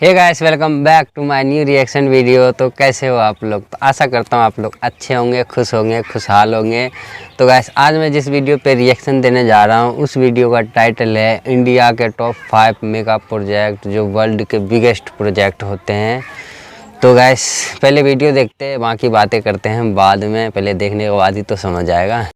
Hey guys, welcome back to my new reaction video. तो कैसे हो आप लोग? तो आशा करता हूँ आप लोग अच्छे होंगे, खुश होंगे, खुशहाल होंगे। तो गाइस, आज मैं जिस वीडियो पे रिएक्शन देने जा रहा हूँ उस वीडियो का टाइटल है इंडिया के टॉप 5 मेगा प्रोजेक्ट जो वर्ल्ड के बिगेस्ट प्रोजेक्ट होते हैं। तो गाइस, पहले वीडियो देखते हैं, बाकी बातें करते हैं बाद में। पहले देखने के बाद ही तो समझ आएगा।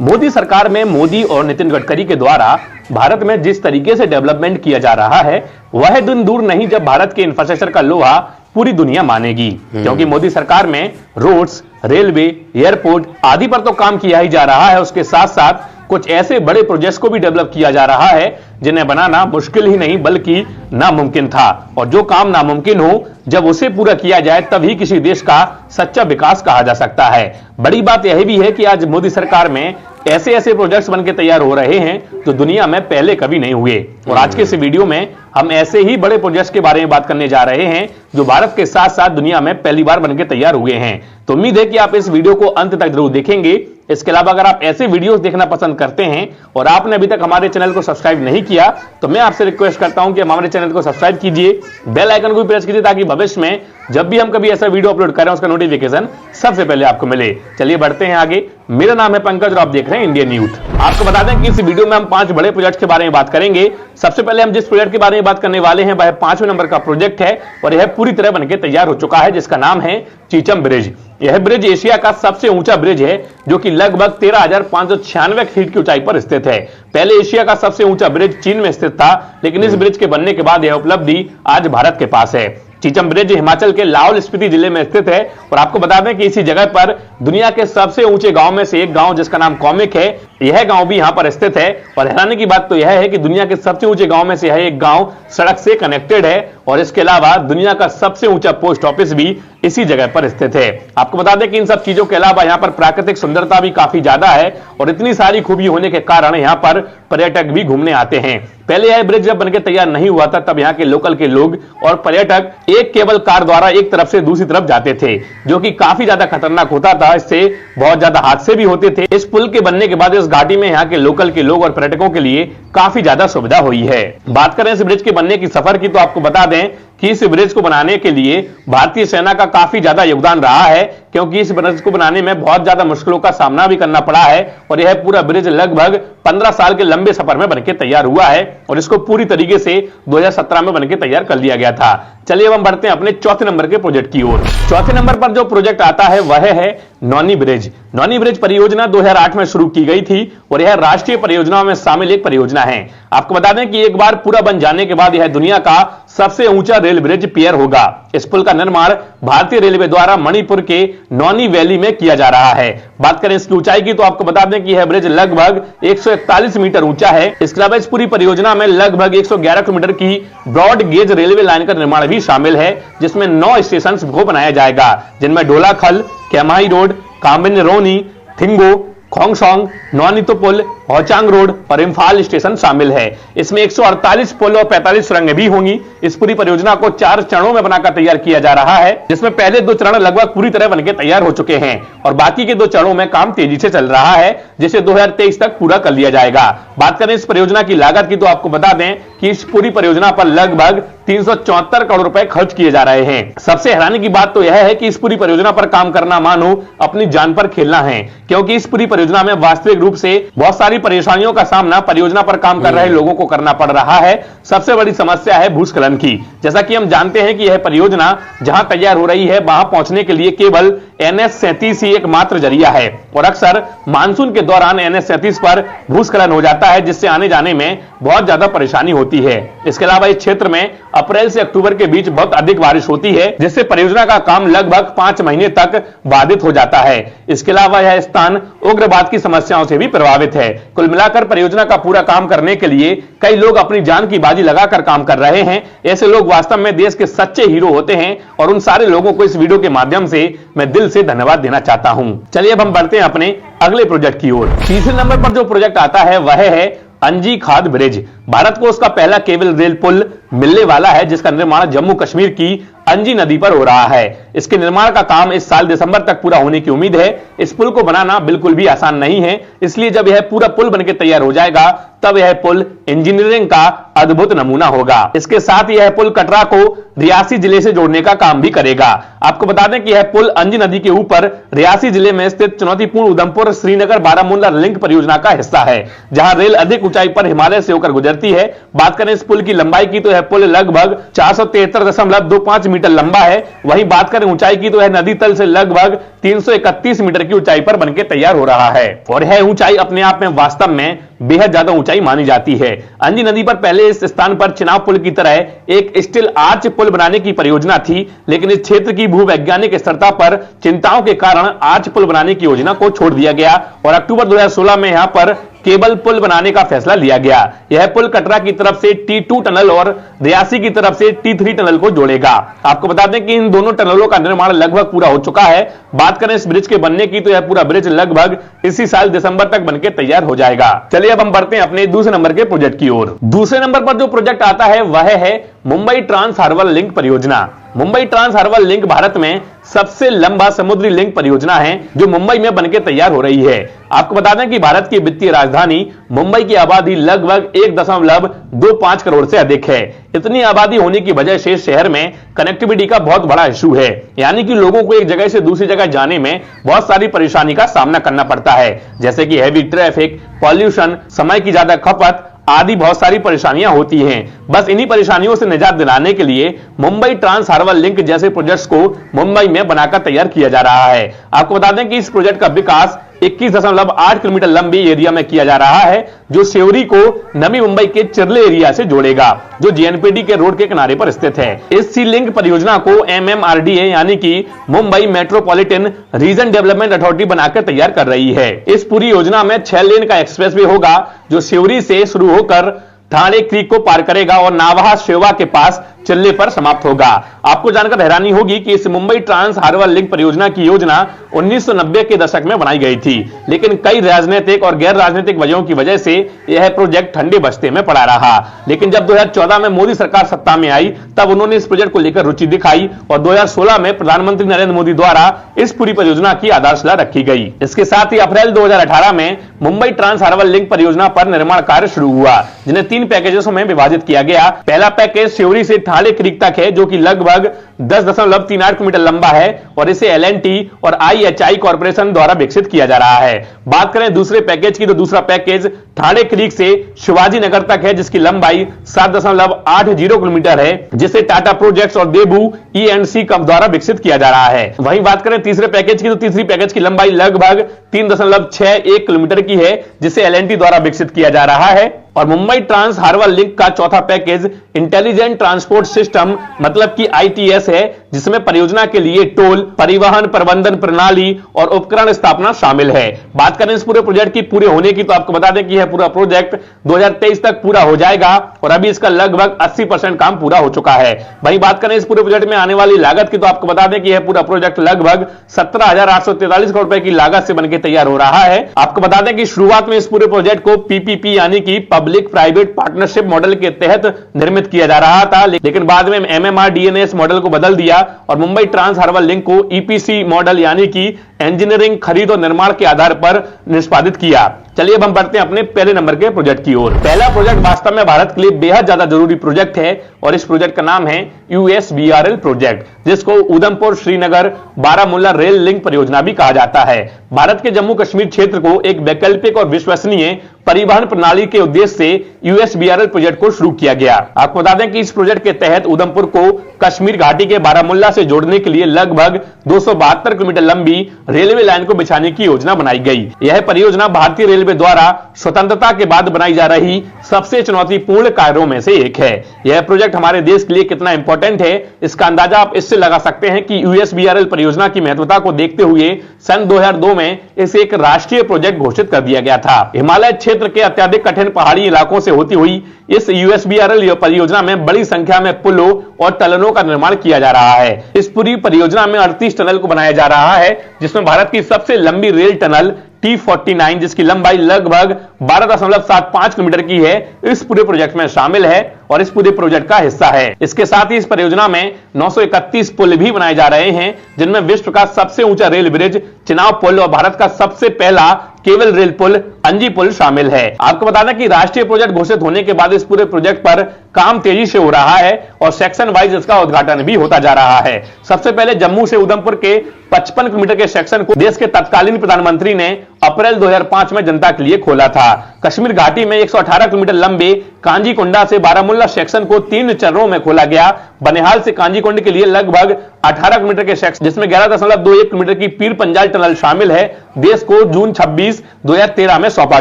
मोदी सरकार में मोदी और नितिन गडकरी के द्वारा भारत में जिस तरीके से डेवलपमेंट किया जा रहा है वह दिन दूर नहीं जब भारत के इंफ्रास्ट्रक्चर का लोहा पूरी दुनिया मानेगी, क्योंकि मोदी सरकार में रोड्स, रेलवे, एयरपोर्ट आदि पर तो काम किया ही जा रहा है। उसके साथ साथ कुछ ऐसे बड़े प्रोजेक्ट्स को भी डेवलप किया जा रहा है जिन्हें बनाना मुश्किल ही नहीं बल्कि नामुमकिन था। और जो काम नामुमकिन हो जब उसे पूरा किया जाए तभी किसी देश का सच्चा विकास कहा जा सकता है। बड़ी बात यह भी है कि आज मोदी सरकार में ऐसे ऐसे प्रोजेक्ट्स बनके तैयार हो रहे हैं जो दुनिया में पहले कभी नहीं हुए। और आज के इस वीडियो में हम ऐसे ही बड़े प्रोजेक्ट्स के बारे में बात करने जा रहे हैं जो भारत के साथ साथ दुनिया में पहली बार बनके तैयार हुए हैं। तो उम्मीद है कि आप इस वीडियो को अंत तक जरूर देखेंगे। इसके अलावा अगर आप ऐसे वीडियोस देखना पसंद करते हैं और आपने अभी तक हमारे चैनल को सब्सक्राइब नहीं किया तो मैं आपसे रिक्वेस्ट करता हूं कि हमारे चैनल को सब्सक्राइब कीजिए, बेल आइकन को भी प्रेस कीजिए ताकि भविष्य में जब भी हम कभी ऐसा वीडियो अपलोड करें उसका नोटिफिकेशन सबसे पहले आपको मिले। चलिए बढ़ते हैं आगे। मेरा नाम है पंकज और आप देख रहे हैं इंडियन यूथ। आपको बता दें कि इस वीडियो में हम 5 बड़े प्रोजेक्ट के बारे में बात करेंगे। सबसे पहले हम जिस प्रोजेक्ट के बारे में बात करने वाले हैं वह 5वें नंबर का प्रोजेक्ट है और यह पूरी तरह बनकर तैयार हो चुका है, जिसका नाम है चीचम ब्रिज। यह ब्रिज एशिया का सबसे ऊंचा ब्रिज है जो कि लगभग 13,596 फीट की ऊंचाई पर स्थित है। पहले एशिया का सबसे ऊंचा ब्रिज चीन में स्थित था, लेकिन इस ब्रिज के बनने के बाद यह उपलब्धि आज भारत के पास है। चीचम ब्रिज हिमाचल के लाहौल स्पीति जिले में स्थित है और आपको बता दें कि इसी जगह पर दुनिया के सबसे ऊंचे गांव में से एक गांव जिसका नाम कॉमिक है, यह गांव भी यहां पर स्थित है। और हैरानी की बात तो यह है कि दुनिया के सबसे ऊंचे गांव में से यह एक गांव सड़क से कनेक्टेड है और इसके अलावा दुनिया का सबसे ऊंचा पोस्ट ऑफिस भी इसी जगह पर स्थित है। आपको बता दें कि इन सब चीजों के अलावा यहां पर प्राकृतिक सुंदरता भी काफी ज्यादा है और इतनी सारी खूबी होने के कारण यहां पर पर्यटक भी घूमने आते हैं। पहले यह ब्रिज जब बनकर तैयार नहीं हुआ था तब यहाँ के लोकल के लोग और पर्यटक एक केबल कार द्वारा एक तरफ से दूसरी तरफ जाते थे, जो कि काफी ज्यादा खतरनाक होता था। इससे बहुत ज्यादा हादसे भी होते थे। इस पुल के बनने के बाद इस घाटी में यहाँ के लोकल के लोग और पर्यटकों के लिए काफी ज्यादा सुविधा हुई है। बात करें इस ब्रिज के बनने की सफर की तो आपको बता दें कि इस ब्रिज को बनाने के लिए भारतीय सेना का काफी ज्यादा योगदान रहा है, क्योंकि इस ब्रिज को बनाने में बहुत ज्यादा मुश्किलों का सामना भी करना पड़ा है और यह पूरा ब्रिज लगभग 15 साल के लंबे सफर में बनकर तैयार हुआ है और इसको पूरी तरीके से 2017 में बनकर तैयार कर लिया गया था। चलिए अब हम बढ़ते हैं अपने चौथे नंबर के प्रोजेक्ट की ओर। चौथे नंबर पर जो प्रोजेक्ट आता है वह है नौनी ब्रिज। नौनी ब्रिज परियोजना 2008 में शुरू की गई थी और यह राष्ट्रीय परियोजनाओं में शामिल एक परियोजना है। आपको बता दें कि एक बार पूरा बन जाने के बाद यह दुनिया का सबसे ऊंचा रेल ब्रिज पियर होगा। इस पुल का निर्माण भारतीय रेलवे द्वारा मणिपुर के नौनी वैली में किया जा रहा है। बात करें इसकी ऊंचाई की तो आपको बता दें कि यह ब्रिज लगभग 141 मीटर ऊंचा है। इसके अलावा इस पूरी परियोजना में लगभग 111 किलोमीटर की ब्रॉड गेज रेलवे लाइन का निर्माण भी शामिल है, जिसमें 9 स्टेशन को बनाया जाएगा, जिनमें ढोलाखल, कैमाई रोड, कामिन रोनी, थिंगो, खोंगसोंग, नौनीतो पुल, होचांग रोड और इम्फाल स्टेशन शामिल है। इसमें 148 पुल और 45 सुरंगें भी होंगी। इस पूरी परियोजना को 4 चरणों में बनाकर तैयार किया जा रहा है, जिसमें पहले 2 चरण लगभग पूरी तरह बनकर तैयार हो चुके हैं और बाकी के 2 चरणों में काम तेजी से चल रहा है, जिसे 2023 तक पूरा कर लिया जाएगा। बात करें इस परियोजना की लागत की तो आपको बता दें कि इस पूरी परियोजना पर लगभग 374 करोड़ रुपए खर्च किए जा रहे हैं। सबसे हैरानी की बात तो यह है कि इस पूरी परियोजना पर काम करना मानो अपनी जान पर खेलना है, क्योंकि इस पूरी परियोजना में वास्तविक रूप से बहुत सारी परेशानियों का सामना परियोजना पर काम कर रहे लोगों को करना पड़ रहा है। सबसे बड़ी समस्या है भूस्खलन की। जैसा कि हम जानते हैं कि यह परियोजना जहां तैयार हो रही है वहां पहुंचने के लिए केवल NH-37 ही एकमात्र जरिया है और अक्सर मानसून के दौरान NH-37 पर भूस्खलन हो जाता है, जिससे आने जाने में बहुत ज्यादा परेशानी होती है। इसके अलावा इस क्षेत्र में अप्रैल से अक्टूबर के बीच बहुत अधिक बारिश होती है, जिससे परियोजना का काम लगभग 5 महीने तक बाधित हो जाता है। इसके अलावा यह स्थान उग्रवाद की समस्याओं से भी प्रभावित है। कुल मिलाकर परियोजना का पूरा काम करने के लिए कई लोग अपनी जान की बाजी लगाकर काम कर रहे हैं। ऐसे लोग वास्तव में देश के सच्चे हीरो होते हैं और उन सारे लोगों को इस वीडियो के माध्यम से मैं दिल से धन्यवाद देना चाहता हूं। चलिए अब हम बढ़ते हैं अपने अगले प्रोजेक्ट की ओर। तीसरे नंबर पर जो प्रोजेक्ट आता है वह है अंजी खाद ब्रिज। भारत को उसका पहला केबल रेल पुल मिलने वाला है, जिसका निर्माण जम्मू कश्मीर की अंजी नदी पर हो रहा है। इसके निर्माण का काम इस साल दिसंबर तक पूरा होने की उम्मीद है। इस पुल को बनाना बिल्कुल भी आसान नहीं है, इसलिए जब यह पूरा पुल बनकर तैयार हो जाएगा तब यह पुल इंजीनियरिंग का अद्भुत नमूना होगा। इसके साथ यह पुल कटरा को रियासी जिले से जोड़ने का काम भी करेगा। आपको बता दें कि यह पुल अंजी नदी के ऊपर रियासी जिले में स्थित चुनौतीपूर्ण उधमपुर श्रीनगर बारामूला लिंक परियोजना का हिस्सा है, जहां रेल अधिक ऊंचाई पर हिमालय से होकर गुजरती है। बात करें इस पुल की लंबाई की तो यह पुल लगभग 473.25 मीटर लंबा है। वहीं बात करें ऊंचाई की तो यह नदी तल से लगभग 331 मीटर की ऊंचाई पर बनकर तैयार हो रहा है और यह ऊंचाई अपने आप में वास्तव में बेहद ज्यादा ऊंचाई मानी जाती है। अंजी नदी पर पहले इस स्थान पर चिनाब पुल की तरह एक स्टील आर्च पुल बनाने की परियोजना थी, लेकिन इस क्षेत्र की भूवैज्ञानिक स्थिरता पर चिंताओं के कारण आर्च पुल बनाने की योजना को छोड़ दिया गया और अक्टूबर 2016 में यहां पर केबल पुल बनाने का फैसला लिया गया। यह पुल कटरा की तरफ से T2 टनल और रियासी की तरफ से T3 टनल को जोड़ेगा। आपको बता दें कि इन दोनों टनलों का निर्माण लगभग पूरा हो चुका है। बात करें इस ब्रिज के बनने की तो यह पूरा ब्रिज लगभग इसी साल दिसंबर तक बनकर तैयार हो जाएगा। चलिए अब हम बढ़ते हैं अपने दूसरे नंबर के प्रोजेक्ट की ओर। दूसरे नंबर पर जो प्रोजेक्ट आता है वह है मुंबई ट्रांस हार्बर लिंक परियोजना। Mumbai trans harbour link Bharat में सबसे लंबा समुद्री लिंक परियोजना है जो मुंबई में बनकर तैयार हो रही है। आपको बता दें कि भारत की वित्तीय राजधानी मुंबई की आबादी लगभग 1.25 करोड़ से अधिक है। इतनी आबादी होने की वजह से शहर में कनेक्टिविटी का बहुत बड़ा इशू है, यानी कि लोगों को एक जगह से दूसरी जगह जाने में बहुत सारी परेशानी का सामना करना पड़ता है, जैसे कि हैवी ट्रैफिक, पॉल्यूशन, समय की ज्यादा खपत आदि बहुत सारी परेशानियां होती हैं। बस इन्हीं परेशानियों से निजात दिलाने के लिए मुंबई ट्रांस हार्बर लिंक जैसे प्रोजेक्ट्स को मुंबई में बनाकर तैयार किया जा रहा है। आपको बता दें कि इस प्रोजेक्ट का विकास 21.8 किलोमीटर लंबी एरिया में किया जा रहा है, जो सेवरी को नवी मुंबई के चिरले एरिया से जोड़ेगा, जो जीएनपीटी के रोड के किनारे पर स्थित है। इस सी लिंक परियोजना को MMRDA यानी कि Mumbai metropolitan region development authority बनाकर तैयार कर रही है। इस पूरी योजना में 6 लेन का एक्सप्रेसवे होगा जो सेवरी से शुरू होकर ठाणे क्रीक को पार करेगा और नावहा शेवा के पास चिल्ले पर समाप्त होगा। आपको जानकर हैरानी होगी कि इस मुंबई ट्रांस हार्बर लिंक परियोजना की योजना 1990 के दशक में बनाई गई थी, लेकिन कई राजनीतिक और गैर राजनीतिक वजहों की वजह से यह प्रोजेक्ट ठंडे बस्ते में पड़ा रहा। लेकिन जब 2014 में मोदी सरकार सत्ता में आई तब उन्होंने इस प्रोजेक्ट को लेकर रुचि दिखाई और 2016 में प्रधानमंत्री नरेंद्र मोदी द्वारा इस पूरी परियोजना की आधारशिला रखी गई। इसके साथ ही अप्रैल 2018 में मुंबई ट्रांस हार्बर लिंक परियोजना पर निर्माण कार्य शुरू हुआ, जिन्हें 3 पैकेजों में विभाजित किया गया। पहला पैकेज सेवरी से ठाणे क्रीक तक है, जो कि लगभग 10.38 किलोमीटर लंबा है और इसे L&T और IHI कॉर्पोरेशन द्वारा विकसित किया जा रहा है। बात करें दूसरे पैकेज की तो दूसरा पैकेज ठाणे क्रीक से शिवाजी नगर तक है, जिसकी लंबाई 7.80 किलोमीटर है, जिसे टाटा प्रोजेक्ट्स और देबू E&C द्वारा विकसित किया जा रहा है। वहीं बात करें तीसरे पैकेज की तो तीसरी पैकेज की लंबाई लगभग 3.61 किलोमीटर की है, जिसे L&T द्वारा विकसित किया जा रहा है। और मुंबई ट्रांस हार्बर लिंक का चौथा पैकेज इंटेलिजेंट ट्रांसपोर्ट सिस्टम मतलब कि ITS है, जिसमें परियोजना के लिए टोल, परिवहन प्रबंधन प्रणाली और उपकरण स्थापना शामिल है। बात करें इस पूरे प्रोजेक्ट की पूरे होने की तो आपको बता दें कि यह पूरा प्रोजेक्ट 2023 तक पूरा हो जाएगा और अभी इसका लगभग 80% काम पूरा हो चुका है। वहीं बात करें इस पूरे प्रोजेक्ट में आने वाली लागत की तो आपको बता दें कि यह पूरा प्रोजेक्ट लगभग 17,843 करोड़ रुपए की लागत से बनकर तैयार हो रहा है। आपको बता दें कि शुरुआत में इस पूरे प्रोजेक्ट को PPP यानी कि पब्लिक प्राइवेट पार्टनरशिप मॉडल के तहत निर्मित किया जा रहा था, लेकिन बाद में MMRDA ने इस मॉडल को बदल दिया और मुंबई ट्रांस हार्बर लिंक को EPC मॉडल यानी कि इंजीनियरिंग, खरीद और निर्माण के आधार पर निष्पादित किया। चलिए अब हम बढ़ते हैं अपने पहले नंबर के प्रोजेक्ट की ओर। पहला प्रोजेक्ट वास्तव में भारत के लिए बेहद ज्यादा जरूरी प्रोजेक्ट है और इस प्रोजेक्ट का नाम है USBRL प्रोजेक्ट, जिसको उधमपुर श्रीनगर बारामूला रेल लिंक परियोजना भी कहा जाता है। भारत के जम्मू कश्मीर क्षेत्र को एक वैकल्पिक और विश्वसनीय परिवहन प्रणाली के उद्देश्य से USBRL प्रोजेक्ट को शुरू किया गया। आपको बता दें कि इस प्रोजेक्ट के तहत उधमपुर को कश्मीर घाटी के बारामूला से जोड़ने के लिए लगभग 272 किलोमीटर लंबी रेलवे लाइन को बिछाने की योजना बनाई गई। यह परियोजना भारतीय रेलवे द्वारा स्वतंत्रता के बाद बनाई जा रही सबसे चुनौतीपूर्ण कार्यों में से एक है। यह प्रोजेक्ट हमारे देश के लिए कितना इंपॉर्टेंट है, इसका अंदाजा आप इससे लगा सकते हैं कि USBRL परियोजना की महत्वता को देखते हुए सन 2002 में इसे एक राष्ट्रीय प्रोजेक्ट घोषित कर दिया गया था। हिमालय क्षेत्र के अत्यधिक कठिन पहाड़ी इलाकों से होती हुई इस USBRL परियोजना में बड़ी संख्या में पुलों और टनलों का निर्माण किया जा रहा है। इस पूरी परियोजना में 38 टनल को बनाया जा रहा है, जिसमें भारत की सबसे लंबी रेल टनल T49 जिसकी लंबाई लगभग 12.75 किलोमीटर की है, इस पूरे प्रोजेक्ट में शामिल है। और इस पूरे प्रोजेक्ट का हिस्सा है। इसके साथ ही इस परियोजना में 931 पुल भी बनाए जा रहे हैं, जिनमें विश्व का सबसे ऊंचा रेल ब्रिज चिनाब पुल और भारत का सबसे पहला केबल रेल पुल अंजी पुल शामिल है। आपको बता दें कि राष्ट्रीय प्रोजेक्ट घोषित होने के बाद इस पूरे प्रोजेक्ट पर काम तेजी से हो रहा है और सेक्शन वाइज इसका उद्घाटन भी होता जा रहा है। सबसे पहले जम्मू से उधमपुर के 55 किलोमीटर के सेक्शन को देश के तत्कालीन प्रधानमंत्री ने अप्रैल 2005 में जनता के लिए खोला था। कश्मीर घाटी में 118 किलोमीटर लंबे कांजीकुंडा से बारामुल्ला सेक्शन को 3 चरणों में खोला गया। बनिहाल से कांजीकुंड के लिए लगभग 18 किलोमीटर के सेक्शन, जिसमें 11.21 किलोमीटर की पीर पंजाल टनल शामिल है, देश को जून 26, 2013 में सौंपा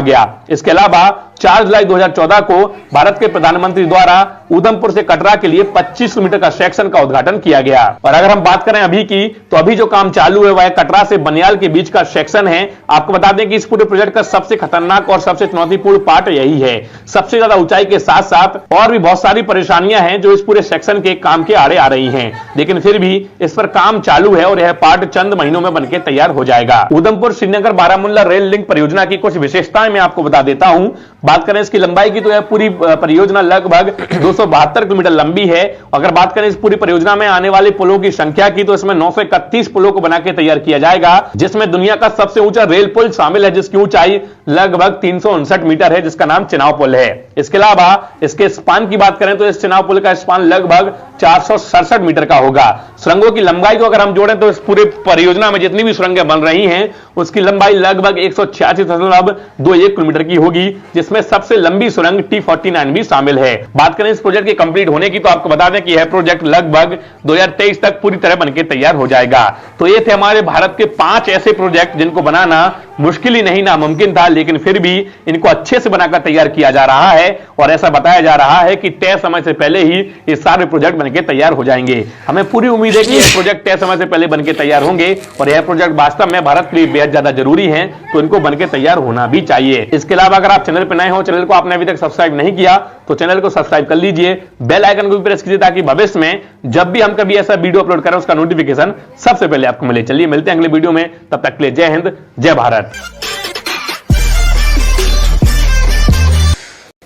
गया। इसके अलावा 4 जुलाई 2014 को भारत के प्रधानमंत्री द्वारा उधमपुर से कटरा के लिए 25 किलोमीटर का सेक्शन का उद्घाटन किया गया। और अगर हम बात करें अभी की, तो अभी जो काम चालू है वह कटरा से बनियाल के बीच का सेक्शन है। आपको बता दें कि इस पूरे प्रोजेक्ट का सबसे खतरनाक और सबसे चुनौतीपूर्ण पार्ट यही है। सबसे ज्यादा ऊंचाई के साथ साथ और भी बहुत सारी परेशानियां हैं जो इस पूरे सेक्शन के काम के आड़े आ रही हैं, लेकिन फिर भी इस पर काम चालू है और यह पार्ट चंद महीनों में बनकर तैयार हो जाएगा। उधमपुर श्रीनगर बारामुल्ला रेल लिंक परियोजना की कुछ विशेषताएं मैं आपको बता देता हूं। बात करें इसकी लंबाई की, तो यह पूरी परियोजना लगभग 272 किलोमीटर लंबी है। अगर बात करें इस पूरी परियोजना में आने वाले पुलों की संख्या की, तो इसमें 931 पुलों को बनाकर तैयार किया जाएगा, जिसमें दुनिया का सबसे ऊंचा रेल पुल शामिल है, जिसकी ऊंचाई लगभग 359 मीटर है, जिसका नाम चिनाब पुल है। इसके अलावा इसके स्पान की बात करें तो इस चिनाब पुल का स्पान लगभग 467 मीटर का होगा। सुरंगों की लंबाई को अगर हम जोड़ें तो इस पूरे परियोजना में जितनी भी सुरंगें बन रही हैं उसकी लंबाई लगभग 186.21 किलोमीटर की होगी, जिसमें सबसे लंबी सुरंग T49 भी शामिल है। बात करें इस प्रोजेक्ट के कंप्लीट होने की, तो आपको बता दें कि यह प्रोजेक्ट लगभग 2023 तक पूरी तरह बनकर तैयार हो जाएगा। तो ये थे हमारे भारत के 5 ऐसे प्रोजेक्ट जिनको बनाना मुश्किल ही नहीं नामुमकिन था, लेकिन फिर भी इनको अच्छे से बनाकर तैयार किया जा रहा है और ऐसा बताया जा रहा है कि तय समय से पहले ही ये सारे प्रोजेक्ट बनकर तैयार हो जाएंगे। हमें पूरी उम्मीद है कि ये प्रोजेक्ट तय समय से पहले बनकर तैयार होंगे और यह प्रोजेक्ट वास्तव में भारत के लिए बेहद ज्यादा जरूरी है, तो इनको बनकर तैयार होना भी चाहिए। इसके अलावा अगर आप चैनल पर नए हो, चैनल को आपने अभी तक सब्सक्राइब नहीं किया तो चैनल को सब्सक्राइब कर लीजिए, बेल आइकन को भी प्रेस कीजिए ताकि भविष्य में जब भी हम कभी ऐसा वीडियो अपलोड करें उसका नोटिफिकेशन सबसे पहले आपको मिले। चलिए मिलते हैं अगले वीडियो में, तब तक के लिए जय हिंद, जय भारत।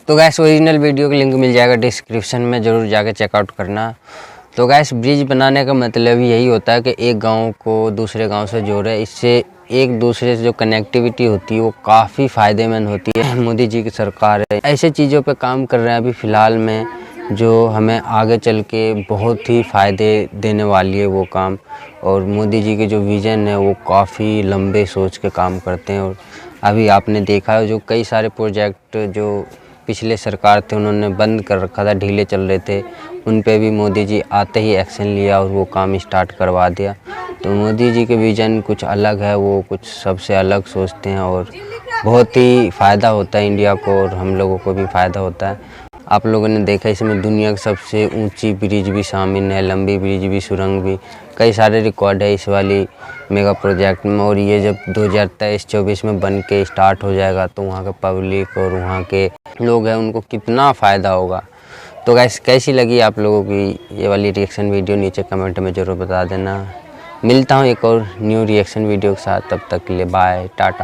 तो गैस ओरिजिनल वीडियो का लिंक मिल जाएगा डिस्क्रिप्शन में, ज़रूर जाके चेकआउट करना। तो गैस ब्रिज बनाने का मतलब यही होता है कि एक गांव को दूसरे गांव से जोड़े, इससे एक दूसरे से जो कनेक्टिविटी होती है वो काफ़ी फ़ायदेमंद होती है। मोदी जी की सरकार है, ऐसे चीज़ों पे काम कर रहे हैं अभी फ़िलहाल में, जो हमें आगे चल के बहुत ही फ़ायदे देने वाली है वो काम। और मोदी जी के जो विज़न है वो काफ़ी लंबे सोच के काम करते हैं। और अभी आपने देखा है जो कई सारे प्रोजेक्ट जो पिछले सरकार थे उन्होंने बंद कर रखा था, ढीले चल रहे थे, उन पे भी मोदी जी आते ही एक्शन लिया और वो काम स्टार्ट करवा दिया। तो मोदी जी के विज़न कुछ अलग है, वो कुछ सबसे अलग सोचते हैं और बहुत ही फ़ायदा होता है इंडिया को और हम लोगों को भी फ़ायदा होता है। आप लोगों ने देखा इसमें दुनिया की सबसे ऊंची ब्रिज भी शामिल है, लंबी ब्रिज भी, सुरंग भी, कई सारे रिकॉर्ड है इस वाली मेगा प्रोजेक्ट में। और ये जब 2023-24 में बन के स्टार्ट हो जाएगा तो वहाँ के पब्लिक और वहाँ के लोग हैं उनको कितना फ़ायदा होगा। तो गाइस कैसी लगी आप लोगों की ये वाली रिएक्शन वीडियो, नीचे कमेंट में ज़रूर बता देना। मिलता हूँ एक और न्यू रिएक्शन वीडियो के साथ, तब तक के लिए बाय, टाटा।